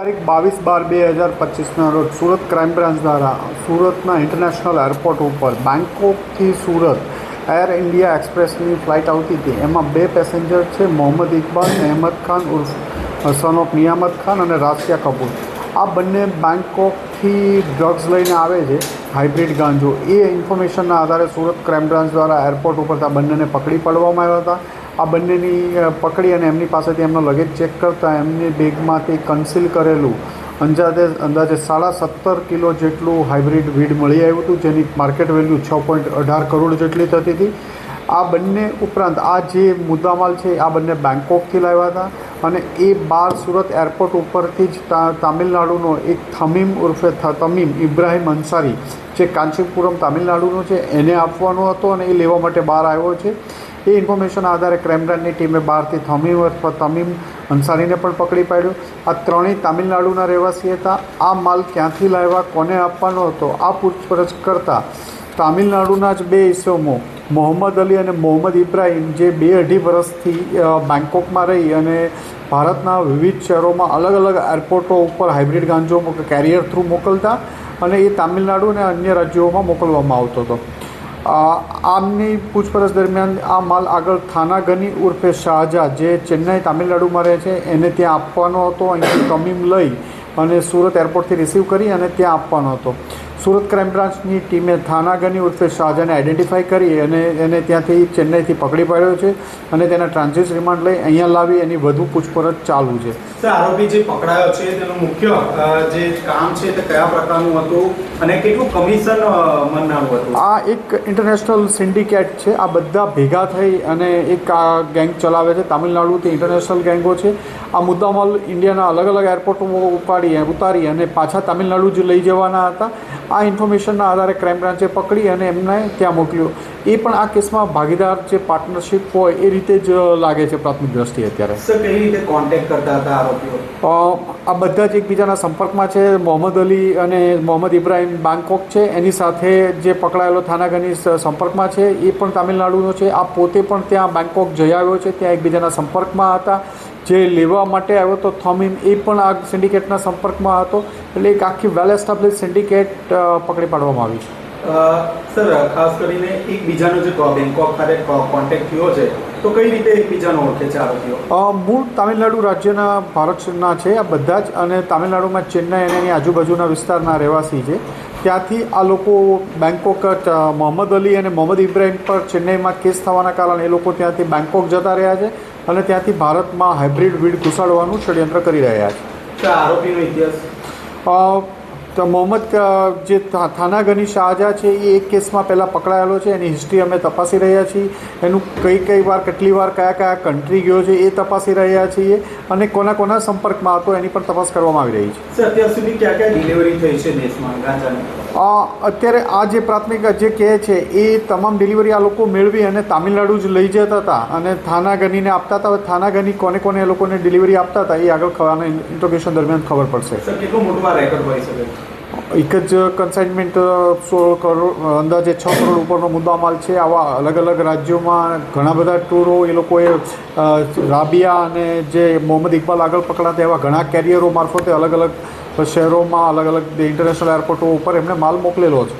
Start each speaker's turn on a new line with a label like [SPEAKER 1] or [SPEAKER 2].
[SPEAKER 1] તારીખ 22/12/2025ના રોજ Surat crime branch દ્વારા સુરતના ઇન્ટરનેશનલ એરપોર્ટ ઉપર બેંકોકથી સુરત એર ઇન્ડિયા એક્સપ્રેસની ફ્લાઇટ આવતી હતી. એમાં 2 પેસેન્જર છે, મોહમ્મદ ઇકબાલ અહેમદ ખાન ઉર્ફ સન ઓફ નિયામત ખાન અને રાશિયા કપૂર. આ બંને બેંકોકથી ડ્રગ્સ લઈને આવે છે, હાઇબ્રિડ ગાંજો. એ ઇન્ફોર્મેશનના આધારે સુરત ક્રાઇમ બ્રાન્ચ દ્વારા એરપોર્ટ ઉપર આ બંનેને પકડી પાડવામાં આવ્યા હતા. આ બંનેની પકડી અને એમની પાસેથી એમનો લગેજ ચેક કરતાં એમની બેગમાંથી કન્સીલ કરેલું અંદાજે 17.5 કિલો જેટલું હાઇબ્રિડ વીડ મળી આવ્યું હતું, જેની માર્કેટ વેલ્યુ 6.18 કરોડ જેટલી થતી હતી. આ બંને ઉપરાંત આ જે મુદ્દામાલ છે આ બંને બેંકોકથી લાવ્યા હતા અને એ બહાર સુરત એરપોર્ટ ઉપરથી જ તામિલનાડુનો એક થમીમ ઉર્ફે તમીમ ઇબ્રાહિમ અંસારી, જે કાંચીપુરમ તામિલનાડુનો છે, એને આપવાનો હતો અને એ લેવા માટે બહાર આવ્યો છે. એ ઇન્ફોર્મેશન આધારે ક્રાઇમ બ્રાન્ચની ટીમે બહારથી થમીમ અથવા તમીમ અંસારીને પણ પકડી પાડ્યો. આ ત્રણેય તામિલનાડુના રહેવાસી હતા. આ માલ ક્યાંથી લાવ્યા, કોને આપવાનો હતો, આ પૂછપરછ કરતાં તામિલનાડુના જ 2 ઇસમો મોહમ્મદ અલી અને મોહમ્મદ ઇબ્રાહિમ, જે 2-2.5 વર્ષથી બેંકોકમાં રહી અને ભારતના વિવિધ શહેરોમાં અલગ અલગ એરપોર્ટો ઉપર હાઇબ્રિડ ગાંજો કેરિયર થ્રુ મોકલતા અને એ તામિલનાડુ અને અન્ય રાજ્યોમાં મોકલવામાં આવતો હતો. આમની પૂછપરછ દરમિયાન આ માલ આગળ થાનાગની ઉર્ફે શાહજા, જે ચેન્નઈ તામિલનાડુમાં રહે છે, એને ત્યાં આપવાનો હતો. અહીંથી તમીમ લઈ અને સુરત એરપોર્ટથી રિસીવ કરી અને ત્યાં આપવાનો હતો. સુરત ક્રાઇમ બ્રાન્ચની ટીમે થાનાગની ઉર્ફે શાહજાને આઈડેન્ટિફાઈ કરી અને એને ત્યાંથી ચેન્નઈથી પકડી પાડ્યો છે અને તેના ટ્રાન્ઝિટ રિમાન્ડ લઈ અહીંયા લાવી એની વધુ પૂછપરછ ચાલુ છે.
[SPEAKER 2] આરોપી જે પકડાયો છે તેનું મુખ્ય જે કામ છે તે કયા પ્રકારનું હતું અને કેટલું કમિશન મનાવું હતું?
[SPEAKER 1] આ એક ઇન્ટરનેશનલ સિન્ડિકેટ છે. આ બધા ભેગા થઈ અને એક આ ગેંગ ચલાવે છે. તામિલનાડુથી ઇન્ટરનેશનલ ગેંગો છે. આ મુદ્દામાલ ઇન્ડિયાના અલગ અલગ એરપોર્ટમાં ઉતારી અને પાછા તામિલનાડુ જ લઈ જવાના હતા. આ ઇન્ફોર્મેશનના આધારે ક્રાઇમ બ્રાન્ચે પકડી અને એમને ત્યાં મોકલ્યો. એ પણ આ કેસમાં ભાગીદાર જે પાર્ટનરશિપ હોય એ રીતે જ લાગે છે પ્રાથમિક દ્રષ્ટિએ. અત્યારે
[SPEAKER 2] સર કઈ રીતે કોન્ટેક્ટ કરતા હતા આરોપીઓ?
[SPEAKER 1] આ બધા જ એકબીજાના સંપર્કમાં છે. મોહમ્મદ અલી અને મોહમ્મદ ઇબ્રાહિમ બેંકોક છે, એની સાથે જે પકડાયેલો થાનાગની સંપર્કમાં છે એ પણ તામિલનાડુનો છે. આ પોતે પણ ત્યાં બેંકોક જઈ આવ્યો છે, ત્યાં એકબીજાના સંપર્કમાં હતા. જે લેવા માટે આવ્યો હતો થમીમ, એ પણ આ સિન્ડિકેટના સંપર્કમાં હતો. એટલે એક આખી વેલ એસ્ટાબ્લિશ સિન્ડિકેટ પકડી પાડવામાં આવી છે.
[SPEAKER 2] સર ખાસ કરીને એકબીજાનો જે બેંકોક ખાતે કોન્ટેક્ટ થયો છે તો કઈ રીતે એકબીજાનો ઓળખે છે આરોપીઓ? મૂળ
[SPEAKER 1] તામિલનાડુ રાજ્યના ભારતના છે આ બધા જ, અને તામિલનાડુમાં ચેન્નઈ અને એની આજુબાજુના વિસ્તારના રહેવાસી છે. ત્યાંથી આ લોકો બેંકોક, મોહમ્મદ અલી અને મોહમ્મદ ઇબ્રાહિમ પર ચેન્નઈમાં કેસ થવાના કારણે એ લોકો ત્યાંથી બેંકોક જતા રહ્યા છે અને ત્યાંથી ભારતમાં હાઇબ્રિડ વીડ ઘુસાડવાનું ષડયંત્ર કરી રહ્યા છે.
[SPEAKER 2] આરોપીનો ઇતિહાસ?
[SPEAKER 1] તો મોહમ્મદ જે થાનાગની શાહજા છે એ એક કેસમાં પહેલાં પકડાયેલો છે. એની હિસ્ટ્રી અમે તપાસી રહ્યા છીએ. એનું કઈ વાર કેટલી વાર કયા કન્ટ્રી ગયો છે એ તપાસી રહ્યા છીએ અને કોના સંપર્કમાં હતો એની પણ તપાસ કરવામાં આવી રહી છે.
[SPEAKER 2] સર અત્યાર સુધી ક્યાં ડિલિવરી થઈ છે દેશમાં ગાંજાની?
[SPEAKER 1] અત્યારે આ જે પ્રાથમિક જે કહે છે એ તમામ ડિલિવરી આ લોકો મેળવી અને તામિલનાડુ જ લઈ જતા હતા અને થાનાગનીને આપતા હતા. હવે થાનાગની કોને એ લોકોને ડિલિવરી આપતા હતા એ આગળ ઇન્ટ્રોગેશન દરમિયાન ખબર પડશે.
[SPEAKER 2] સર કેટલું મોટું આ રેકોર્ડ હોઈ શકે?
[SPEAKER 1] એક જ કન્સાઇનમેન્ટ 16 કરોડ, અંદાજે 6 કરોડ ઉપરનો મુદ્દામાલ છે. આવા અલગ અલગ રાજ્યોમાં ઘણા બધા ટૂરો એ લોકોએ રાબિયા અને જે મોહમ્મદ ઇકબાલ આગળ પકડાતા એવા ઘણા કેરિયરો મારફતે અલગ અલગ શહેરોમાં અલગ અલગ ઇન્ટરનેશનલ એરપોર્ટો ઉપર એમણે માલ મોકલેલો છે.